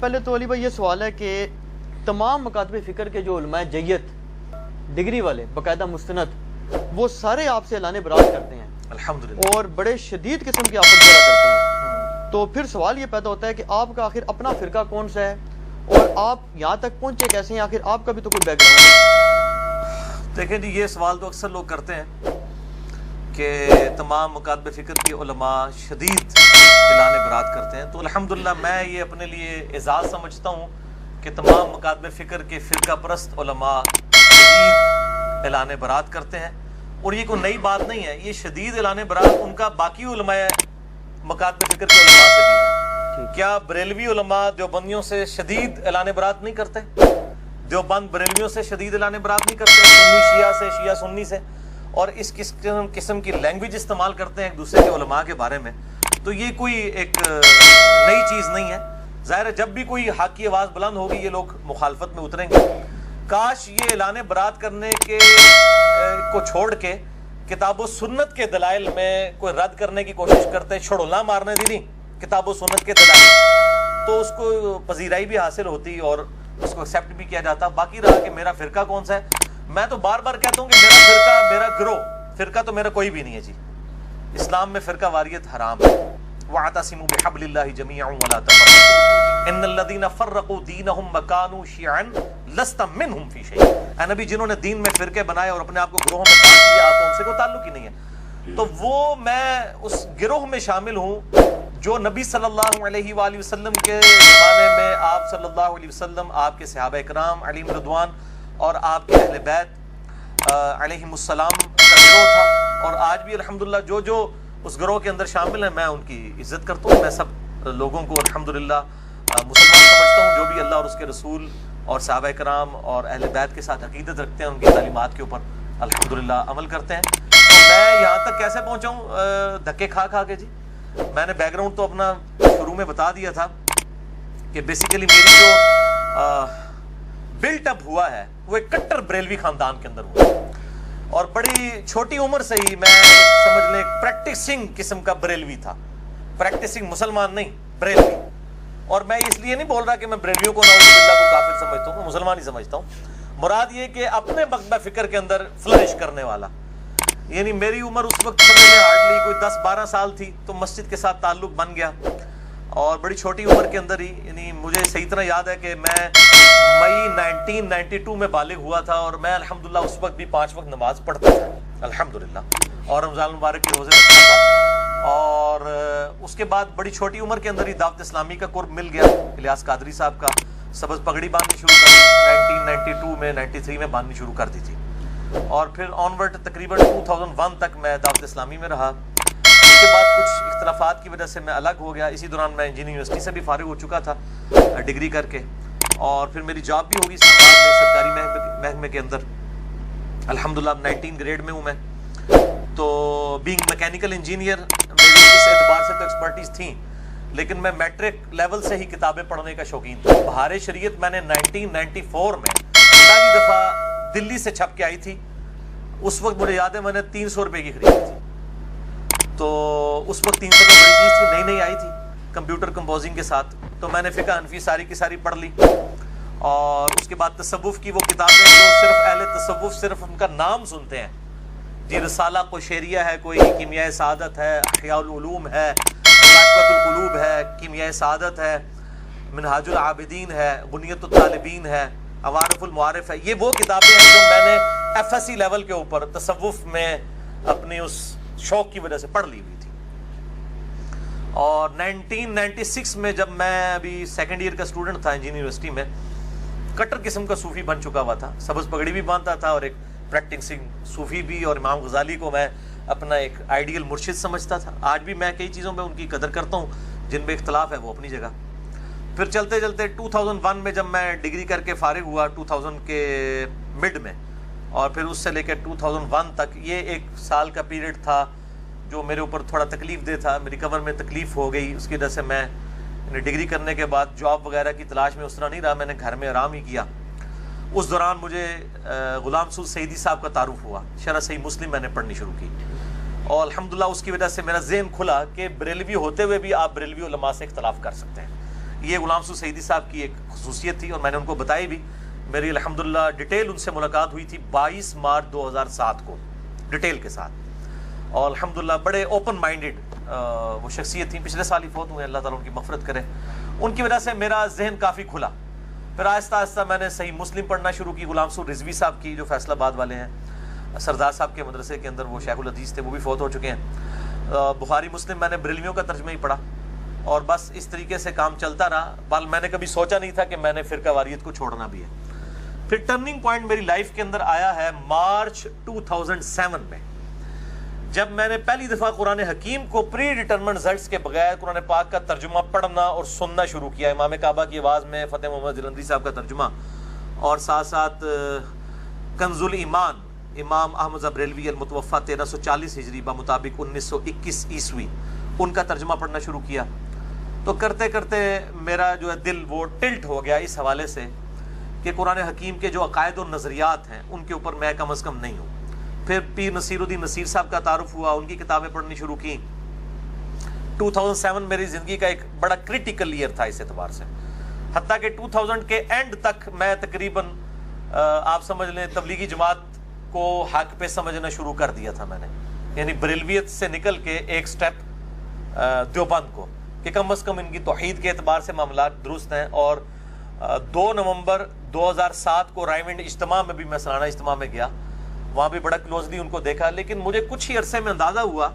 پہلے تو علی بھائی یہ سوال ہے کہ تمام مکاتب فکر کے جو علماء جیت ڈگری والے باقاعدہ مستند وہ سارے آپ سے اعلان برات کرتے ہیں الحمدللہ، اور بڑے شدید قسم کی آفت زدہ کرتے ہیں. تو پھر سوال یہ پیدا ہوتا ہے کہ آپ کا آخر اپنا فرقہ کون سا ہے اور آپ یہاں تک پہنچے کیسے ہیں؟ آخر آپ کا بھی تو کوئی بیک گراؤنڈ ہے. دیکھیں جی، یہ سوال تو اکثر لوگ کرتے ہیں کہ تمام مکاتب فکر کے علماء شدید اعلان برات کرتے ہیں. تو الحمدللہ میں یہ اپنے لیے اعزاز سمجھتا ہوں کہ تمام مکاتب فکر کے فرقہ پرست علماء شدید اعلان برات کرتے ہیں. اور یہ کوئی نئی بات نہیں ہے، یہ شدید اعلان برات ان کا باقی علماء مکاتب فکر کے علماء سے بھی ہے. کیا بریلوی علماء دیوبندیوں سے شدید اعلان برات نہیں کرتے؟ دیوبند بریلویوں سے شدید اعلان برات نہیں کرتے؟ سنی شیعہ سے، شیعہ سنی سے، اور اس قسم کی لینگویج استعمال کرتے ہیں ایک دوسرے کے علماء کے بارے میں. تو یہ کوئی ایک نئی چیز نہیں ہے. ظاہر ہے جب بھی کوئی حق کی آواز بلند ہوگی یہ لوگ مخالفت میں اتریں گے. کاش یہ اعلان برات کرنے کے کو چھوڑ کے کتاب و سنت کے دلائل میں کوئی رد کرنے کی کوشش کرتے، چھڑولا مارنے دی نہیں کتاب و سنت کے دلائل، تو اس کو پذیرائی بھی حاصل ہوتی اور اس کو ایکسیپٹ بھی کیا جاتا. باقی رہا کہ میرا فرقہ کون سا ہے، میں تو بار بار کہتا ہوں کہ میرا فرقہ، میرا گروہ، فرقہ تو میرا کوئی بھی نہیں ہے جی. اسلام میں فرقہ واریت حرام ہے. وَاعْتَصِمُوا بِحَبْلِ اللَّهِ جَمِيعًا وَلَا تَفَرَّقُوا إِنَّ الَّذِينَ فَرَّقُوا دِينَهُمْ وَكَانُوا شِيَعًا لَسْتَ مِنْهُمْ فِي شَيْءٍ. اے نبی، جنہوں نے دین میں فرقے بنائے اور اپنے آپ کو گروہوں میں بانٹ لیا، تو ان سے کوئی تعلق ہی نہیں ہے. تو وہ میں اس گروہ میں شامل ہوں جو نبی صلی اللہ علیہ وآلہ وسلم کے زمانے میں آپ صلی اللہ علیہ وسلم، آپ کے صحابہ کرام علیہم رضوان اور آپ کے اہل بیت علیہم السلام کا گروہ تھا. اور آج بھی الحمدللہ جو اس گروہ کے اندر شامل ہیں میں ان کی عزت کرتا ہوں. میں سب لوگوں کو الحمدللہ مسلمان سمجھتا ہوں جو بھی اللہ اور اس کے رسول اور صحابہ کرام اور اہل بیت کے ساتھ عقیدت رکھتے ہیں، ان کی تعلیمات کے اوپر الحمدللہ عمل کرتے ہیں. تو میں یہاں تک کیسے پہنچا ہوں؟ دھکے کھا کے جی. میں نے بیک گراؤنڈ تو اپنا شروع میں بتا دیا تھا کہ بیسیکلی میری جو بلٹ اپ ہوا ہے وہ ایک کٹر بریلوی خاندان کے اندر ہوا، اور بڑی چھوٹی عمر سے ہی میں سمجھ لیں ایک پریکٹسنگ قسم کا بریلوی تھا. پریکٹسنگ مسلمان نہیں، بریلوی. اور میں اس لیے نہیں بول رہا کہ میں بریلویوں کو نعوذ باللہ کو کافر سمجھتا ہوں، مسلمان ہی سمجھتا ہوں. مراد یہ کہ اپنے مکتبہ فکر کے اندر فلرش کرنے والا. یعنی میری عمر اس وقت ہارڈلی کوئی 10-12 سال تھی تو مسجد کے ساتھ تعلق بن گیا، اور بڑی چھوٹی عمر کے اندر ہی، یعنی مجھے صحیح طرح یاد ہے کہ میں مئی 1992 میں بالغ ہوا تھا، اور میں الحمدللہ اس وقت بھی 5 وقت نماز پڑھتا تھا الحمدللہ، اور رمضان المبارک کے روزے رکھتا تھا. اور اس کے بعد بڑی چھوٹی عمر کے اندر ہی دعوت اسلامی کا قرب مل گیا. الیاس قادری صاحب کا سبز پگڑی باندھنی شروع کر دی 1992 میں، 93 میں باندھنی شروع کر دی تھی. اور پھر آنورڈ تقریباً 2001 تک میں دعوت اسلامی میں رہا. اس کے بعد کچھ اختلافات کی وجہ سے میں الگ ہو گیا. اسی دوران میں انجینئرنگ یونیورسٹی سے بھی فارغ ہو چکا تھا ڈگری کر کے، اور پھر میری جاب بھی ہوگی اسلام آباد میں سرکاری محکمے کے اندر الحمدللہ. 19 گریڈ میں ہوں میں. تو بینگ میکینیکل انجینئر میری اس اعتبار سے تو ایکسپرٹیز تھیں، لیکن میں میٹرک لیول سے ہی کتابیں پڑھنے کا شوقین تھا. بہار شریعت میں نے 1994 میں پہلی دفعہ دلی سے چھپ کے آئی تھی. اس وقت مجھے یاد ہے میں نے 300 روپے کی خریدی تھی. تو اس وقت 300 روپے بڑی چیز تھی، نئی آئی تھی کمپیوٹر کمپوزنگ کے ساتھ. تو میں نے فقہ حنفی ساری کی ساری پڑھ لی. اور اس کے بعد تصوف کی وہ کتابیں جو صرف اہل تصوف صرف ان کا نام سنتے ہیں جی، رسالہ قشیریہ ہے، کوئی کیمیائے سعادت ہے، احیاء العلوم ہے، کاشفۃ القلوب ہے، کیمیائے سعادت ہے، منہاج العابدین ہے، غنیۃ الطالبین ہے، عوارف المعارف ہے. یہ وہ کتابیں ہیں جو میں نے ایف ایس سی لیول کے اوپر تصوف میں اپنی اس شوق کی وجہ سے پڑھ لی ہوئی تھی. اور 1996 میں جب میں ابھی سیکنڈ ایئر کا اسٹوڈنٹ تھا انجینئرنگ یونیورسٹی میں، کٹر قسم کا صوفی بن چکا ہوا تھا. سبز پگڑی بھی باندھتا تھا اور ایک پریکٹسنگ صوفی بھی، اور امام غزالی کو میں اپنا ایک آئیڈیل مرشد سمجھتا تھا. آج بھی میں کئی چیزوں میں ان کی قدر کرتا ہوں، جن میں اختلاف ہے وہ اپنی جگہ. پھر چلتے چلتے 2001 میں جب میں ڈگری کر کے فارغ ہوا 2000 کے مڈ میں، اور پھر اس سے لے کے 2001 تک یہ 1 سال کا پیریڈ تھا جو میرے اوپر تھوڑا تکلیف دہ تھا. میری کمر میں تکلیف ہو گئی، اس کی وجہ سے میں ڈگری کرنے کے بعد جاب وغیرہ کی تلاش میں اس طرح نہیں رہا، میں نے گھر میں آرام ہی کیا. اس دوران مجھے غلام سعود سعیدی صاحب کا تعارف ہوا. شرح صحیح مسلم میں نے پڑھنی شروع کی، اور الحمدللہ اس کی وجہ سے میرا ذہن کھلا کہ بریلوی ہوتے ہوئے بھی آپ بریلوی علماء سے اختلاف کر سکتے ہیں. یہ غلام سو سعیدی صاحب کی ایک خصوصیت تھی اور میں نے ان کو بتائی بھی. میری الحمدللہ ڈیٹیل ان سے ملاقات ہوئی تھی 22 مارچ 2007 کو ڈیٹیل کے ساتھ, اور الحمدللہ بڑے اوپن مائنڈڈ وہ شخصیت تھیں. پچھلے سال ہی فوت ہوئے, اللہ تعالیٰ ان کی مغفرت کرے. ان کی وجہ سے میرا ذہن کافی کھلا. پھر آہستہ آہستہ میں نے صحیح مسلم پڑھنا شروع کی. غلام سو رضوی صاحب کی جو فیصل آباد والے ہیں, سردار صاحب کے مدرسے کے اندر وہ شیخ الحدیث تھے, وہ بھی فوت ہو چکے ہیں. بخاری مسلم میں نے بریلویوں کا ترجمہ ہی پڑھا, اور بس اس طریقے سے کام چلتا رہا. بل میں نے کبھی سوچا نہیں تھا کہ میں نے فرقہ واریت کو چھوڑنا بھی ہے. پھر ٹرننگ پوائنٹ میری لائف کے اندر آیا ہے مارچ 2007 میں, جب میں نے پہلی دفعہ قرآن حکیم کو پری ڈیٹرمنٹ رزلٹس کے بغیر قرآن پاک کا ترجمہ پڑھنا اور سننا شروع کیا. امام کعبہ کی آواز میں فتح محمد جلندری صاحب کا ترجمہ, اور ساتھ ساتھ کنز الایمان امام احمد بریلوی المتوفی 1340 ہجری بمطابق 1921 عیسوی, ان کا ترجمہ پڑھنا شروع کیا. تو کرتے کرتے میرا جو ہے دل وہ ٹلٹ ہو گیا اس حوالے سے کہ قرآن حکیم کے جو عقائد و نظریات ہیں ان کے اوپر میں کم از کم نہیں ہوں. پھر پیر نصیر الدین نصیر صاحب کا تعارف ہوا, ان کی کتابیں پڑھنی شروع کی. 2007 میری زندگی کا ایک بڑا کریٹیکل ایئر تھا اس اعتبار سے, حتیٰ کہ 2000 کے اینڈ تک میں تقریباً آپ سمجھ لیں تبلیغی جماعت کو حق پہ سمجھنا شروع کر دیا تھا میں نے, یعنی بریلویت سے نکل کے ایک سٹیپ دیوبند کو, کہ کم از کم ان کی توحید کے اعتبار سے معاملات درست ہیں. اور 2 نومبر 2007 کو رائمنڈ اجتماع میں بھی میں سالانہ اجتماع میں گیا, وہاں بھی بڑا کلوزلی ان کو دیکھا. لیکن مجھے کچھ ہی عرصے میں اندازہ ہوا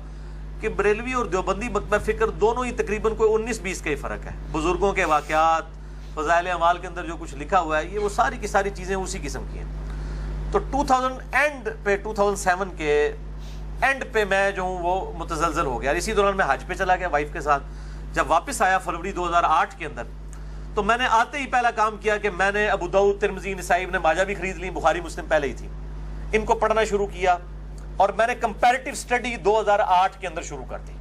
کہ بریلوی اور دیوبندی مکتبہ فکر دونوں ہی تقریباً کوئی 19-20 کا ہی فرق ہے. بزرگوں کے واقعات, فضائل اعمال کے اندر جو کچھ لکھا ہوا ہے, یہ وہ ساری کی ساری چیزیں اسی قسم کی ہیں. تو 2000 اینڈ پہ 2007 کے اینڈ پہ میں جو ہوں وہ متزلزل ہو گیا. اسی دوران میں حج پہ چلا گیا وائف کے ساتھ. جب واپس آیا فروری 2008 کے اندر, تو میں نے آتے ہی پہلا کام کیا کہ میں نے ابو داؤد, ترمذی, نسائی, ابن ماجہ بھی خرید لی, بخاری مسلم پہلے ہی تھی, ان کو پڑھنا شروع کیا. اور میں نے کمپیریٹیو سٹڈی 2008 کے اندر شروع کر دی,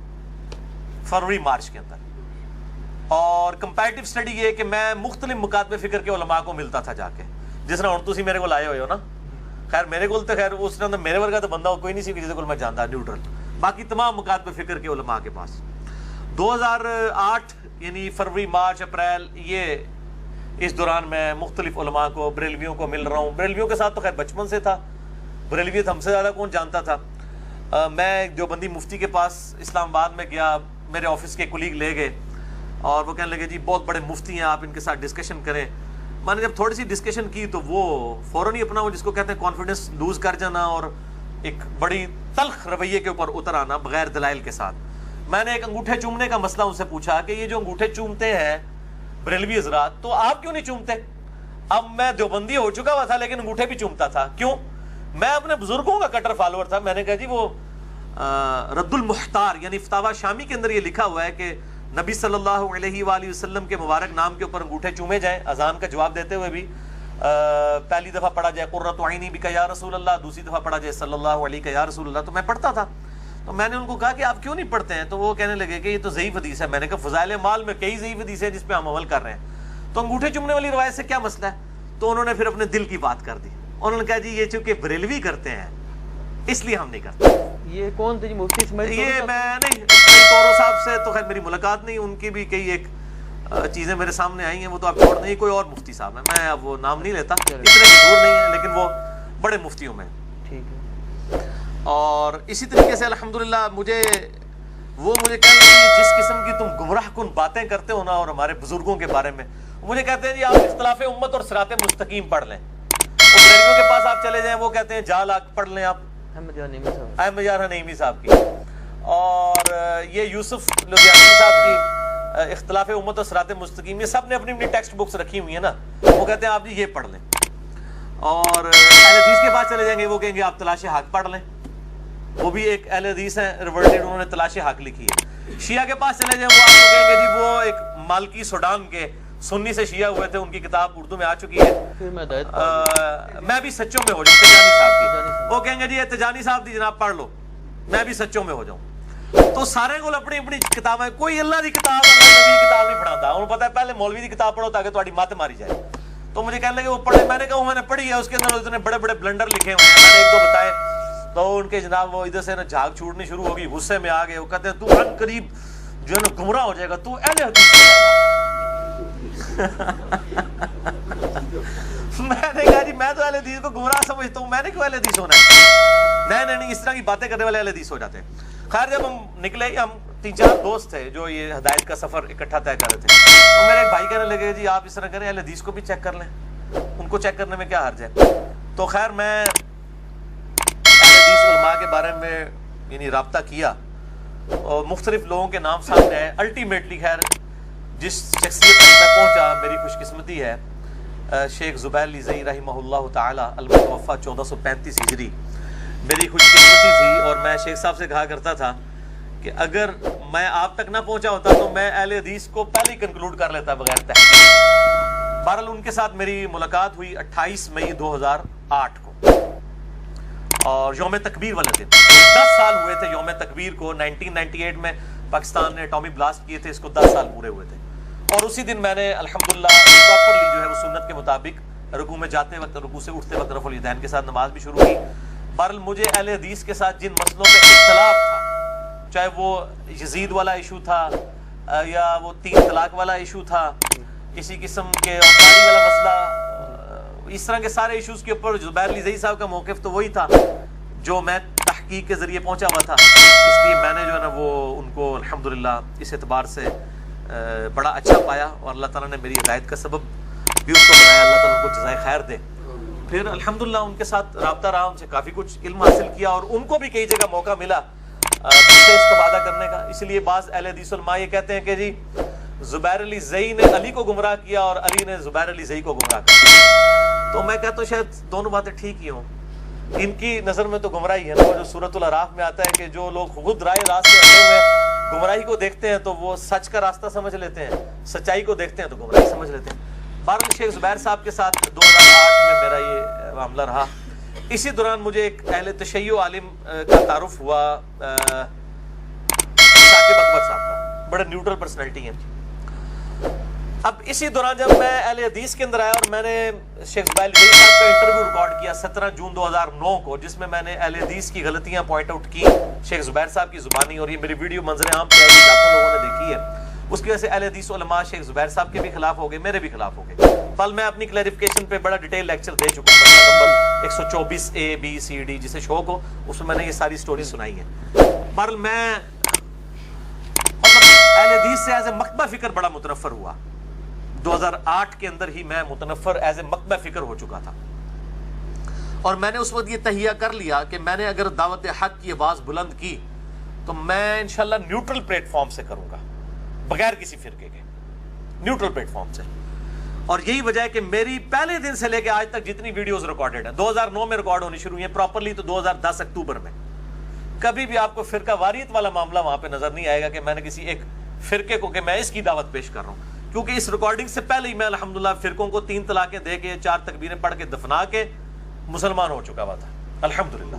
فروری مارچ کے اندر. اور کمپیریٹیو سٹڈی یہ کہ میں مختلف مکاتب فکر کے علماء کو ملتا تھا جا کے, جس طرح ہوں تسی میرے کو آئے ہوئے ہو نا. خیر میرے کو تو خیر اس طرح میرے ورگا تو بندہ کوئی نہیں سی جس کو میں جانتا, نیوٹرل. باقی تمام مکاتب فکر کے علماء کے پاس 2008 یعنی فروری, مارچ, اپریل, یہ اس دوران میں مختلف علماء کو, بریلویوں کو مل رہا ہوں. بریلویوں کے ساتھ تو خیر بچپن سے تھا, بریلویت ہم سے زیادہ کون جانتا تھا. میں دیوبندی مفتی کے پاس اسلام آباد میں گیا, میرے آفس کے کولیگ لے گئے اور وہ کہنے لگے جی بہت بڑے مفتی ہیں, آپ ان کے ساتھ ڈسکشن کریں. میں نے جب تھوڑی سی ڈسکشن کی تو وہ فوراً ہی اپنا وہ جس کو کہتے ہیں کانفیڈنس لوز کر جانا اور ایک بڑی تلخ رویے کے اوپر اتر آنا بغیر دلائل کے ساتھ. میں نے ایک انگوٹھے چومنے کا مسئلہ ان سے پوچھا کہ یہ جو انگوٹھے چومتے ہیں بریلوی حضرات, تو آپ کیوں نہیں چومتے؟ اب میں دیوبندی ہو چکا ہوا تھا لیکن انگوٹھے بھی چومتا تھا. کیوں؟ میں اپنے بزرگوں کا کٹر فالوور تھا. میں نے کہا جی وہ رد المحتار یعنی فتاوی شامی کے اندر یہ لکھا ہوا ہے کہ نبی صلی اللہ علیہ وآلہ وسلم کے مبارک نام کے اوپر انگوٹھے چومے جائیں. اذان کا جواب دیتے ہوئے بھی پہلی دفعہ پڑھا جائے قرۃ عینی بک یا رسول اللہ, دوسری دفعہ پڑھا جائے صلی اللہ علیہ یا رسول اللہ. تو میں پڑھتا تھا. تو میں نے ان کو کہا کہ آپ کیوں نہیں پڑھتے ہیں؟ تو وہ کہنے لگے کہ یہ تو ضعیف حدیث ہے. میں نے کہا فضائل اعمال میں کئی ضعیف حدیث ہیں جس پہ ہم عمل کر رہے ہیں, تو انگوٹھے چومنے والی روایت سے کیا مسئلہ ہے؟ تو انہوں نے پھر اپنے دل کی بات کر دی. انہوں نے کہا جی یہ چونکہ بریلوی کرتے ہیں اس لیے ہم نہیں کرتے. یہ کون تھے جی مفتی اسماعیل؟ یہ میں نہیں, تورو صاحب سے تو خیر میری ملاقات نہیں, ان کی بھی کئی ایک چیزیں میرے سامنے آئی ہیں, وہ تو آپ چھوڑ نہیں. کوئی اور مفتی صاحب ہیں, میں اب وہ نام نہیں لیتا, اتنے مشہور نہیں ہیں لیکن وہ بڑے مفتیوں میں. ٹھیک ہے. اور اسی طریقے سے الحمدللہ مجھے کہنے لگے جس قسم کی تم گمراہ کن باتیں کرتے ہو نا اور ہمارے بزرگوں کے بارے میں, مجھے کہتے ہیں جی آپ اختلاف امت اور صراط مستقیم پڑھ لیں. وہ بریلویوں کے پاس آپ چلے جائیں, وہ کہتے ہیں جال پڑھ لیں آپ احمد یار نعیمی صاحب کی, اور یہ یوسف لدھیانوی صاحب کی اختلاف امت اور صراط مستقیم, یہ سب نے اپنی اپنی ٹیکسٹ بکس رکھی ہوئی ہیں نا. وہ کہتے ہیں آپ جی یہ پڑھ لیں. اور اہل حدیث کے پاس چلے جائیں گے, وہ کہیں گے آپ تلاش حق پڑھ لیں. وہ بھی ایک اہل حدیث ہیں ریورٹڈ, انہوں نے تلاش حق لکھی ہے. شیعہ کے پاس چلے جائیں, وہ آپ کو کہیں گے جی وہ ایک مالکی سوڈان کے سنی سے شیعہ ہوئے تھے, ان کی کتاب اردو میں آ چکی ہے, میں بھی سچوں میں ہو جاؤں. تجانی صاحب کی, وہ کہیں گے جی یہ تجانی صاحب دی جناب پڑھ لو, میں بھی سچوں میں ہو جاؤں. تو سارے کو اپنی اپنی کتابیں, کوئی اللہ دی کتاب اللہ نبی کی کتاب نہیں پڑھاتا. انہوں پتا ہے پہلے مولوی دی کتاب پڑھو تاکہ تمہاری مت ماری جائے. تو مجھے کہنے لگے وہ پڑھے. میں نے کہا میں نے پڑھی ہے, اس کے اندر اتنے بڑے بڑے بلنڈر لکھے ہوئے ہیں, میں نے ایک دو بتائے. تو ان کے جناب وہ ادھر سے نا جھاگ چھوڑنی شروع ہوگی, غصے میں آ گئے. وہ کہتے ہیں تو ان قریب جو ہے نا گمراہ ہو جائے گا, تو اہل حدیث ہو جائے گا. میں نے کہا جی میں تو اہل حدیث کو گمراہ سمجھتا ہوں, میں نے کیوں اہل حدیث ہونا ہے؟ نہیں, اس طرح کی باتیں کرنے والے اہل حدیث ہو جاتے ہیں. خیر جب ہم نکلے, ہم 3-4 دوست تھے جو یہ ہدایت کا سفر اکٹھا طے کر رہے تھے, تو میرے ایک بھائی کہنے لگے جی آپ اس طرح کریں, اہل حدیث کو بھی چیک کر لیں, ان کو چیک کرنے میں کیا حرج ہے. تو خیر میں اہل حدیث علماء کے بارے میں یعنی رابطہ کیا اور مختلف لوگوں کے نام سامنے آئے. الٹیمیٹلی خیر جس شخصیت تک میں پہنچا, میری خوش قسمتی ہے, شیخ زبیر علی زئی رحمہ اللہ تعالی المتوفی 1435 ہجری میری خوش قسمتی تھی. اور میں شیخ صاحب سے کہا کرتا تھا کہ اگر میں آپ تک نہ پہنچا ہوتا تو میں اہل حدیث کو پہلے ہی کنکلوڈ کر لیتا بغیر تحقیق. بہرحال ان کے ساتھ میری ملاقات ہوئی 28 مئی 2008 کو, اور یوم تکبیر والے دن. 10 سال ہوئے تھے یوم تکبیر کو. 1998 میں پاکستان نے ایٹمی بلاسٹ کیے تھے, اس کو 10 سال پورے ہوئے تھے. اور اسی دن میں نے الحمدللہ پراپرلی جو ہے وہ سنت کے مطابق رکوع میں جاتے وقت, رکوع سے اٹھتے وقت رفع الیدین کے ساتھ نماز بھی شروع کی. بہرحال مجھے اہل حدیث کے ساتھ جن مسئلوں پہ اختلاف تھا, چاہے وہ یزید والا ایشو تھا یا وہ 3 طلاق والا ایشو تھا, کسی قسم کے اوتاری والا مسئلہ, اس طرح کے سارے ایشوز کے اوپر زبیر علی زئی صاحب کا موقف تو وہی تھا جو میں تحقیق کے ذریعے پہنچا ہوا تھا. اس لیے میں نے جو ہے نا وہ ان کو الحمدللہ اس اعتبار سے بڑا اچھا پایا, اور اللہ تعالیٰ نے میری ہدایت کا سبب بھی اس کو بنایا. اللہ تعالیٰ ان کو جزائے خیر دے. پھر الحمدللہ ان کے ساتھ رابطہ رہا, ان سے کافی کچھ علم حاصل کیا, اور ان کو بھی کئی جگہ موقع ملا اس سے استفادہ کرنے کا. اس لیے بعض اہل حدیث علماء یہ کہتے ہیں کہ جی زبیر علی زئی نے علی کو گمراہ کیا اور علی نے زبیر علی زئی کو گمراہ کیا. تو میں کہتا ہوں شاید دونوں باتیں ٹھیک ہی ہوں. ان کی نظر میں تو گمراہی ہے نا, وہ جو سورۃ الاعراف میں آتا ہے کہ جو لوگ خود رائے راست سے ہٹے ہوئے گمراہی کو دیکھتے ہیں تو وہ سچ کا راستہ سمجھ لیتے ہیں, سچائی کو دیکھتے ہیں تو گمراہی سمجھ لیتے ہیں. بہرحال شیخ زبیر صاحب کے ساتھ 2008 میں میرا یہ معاملہ رہا. اسی دوران مجھے ایک اہل تشیع عالم کا تعارف ہوا, ثاقب اکبر صاحب کا, بڑے نیوٹرل پرسنالٹی ہیں. اب اسی دوران جب میں اہل حدیث کے اندر آیا اور میں نے شیخ زبیر علی زئی صاحب کا انٹرویو ریکارڈ کیا 17 جون 2009 کو, جس میں نے اہل حدیث کی غلطیاں پوائنٹ آؤٹ کی شیخ زبیر صاحب کی زبانی, اور یہ میری ویڈیو منظر عام پہ آئی, لاکھوں لوگوں نے دیکھی ہے. اس کی وجہ سے اہل حدیث علماء شیخ زبیر صاحب کے بھی خلاف ہو گئے, میرے بھی خلاف ہو گئے. کل میں اپنی کلیریفیکیشن پہ بڑا ڈیٹیل لیکچر دے چکا ہوں, number 124 A B C D, جسے شوق ہو اس میں نے یہ ساری سٹوری سنائی ہے. بہرحال میں مطلب اہل حدیث سے ایز اے مکتبہ فکر بڑا متنفر ہوا. 2008 کے اندر ہی میں متنفر ایز اے مکتبہ فکر ہو چکا تھا, اور میں نے اس وقت یہ تہیہ کر لیا کہ میں نے اگر دعوت حق کی آواز بلند کی تو میں انشاءاللہ نیوٹرل پلیٹ فارم سے کروں گا, بغیر کسی فرقے کے, نیوٹرل پلیٹ فارم سے. اور یہی وجہ ہے کہ میری پہلے دن سے لے کے آج تک جتنی ویڈیوز ریکارڈڈ ہیں 2009 میں ریکارڈ ہونی شروع ہوئی ہیں پراپرلی تو 2010 اکتوبر میں. کبھی بھی آپ کو فرقہ واریت والا معاملہ وہاں پہ نظر نہیں آئے گا کہ میں نے کسی ایک فرقے کو کہ میں اس کی دعوت پیش کر رہا ہوں, کیونکہ اس ریکارڈنگ سے پہلے ہی میں الحمدللہ فرقوں کو 3 طلاقیں دے کے 4 تکبیریں پڑھ کے دفنا کے مسلمان ہو چکا ہوا تھا الحمدللہ.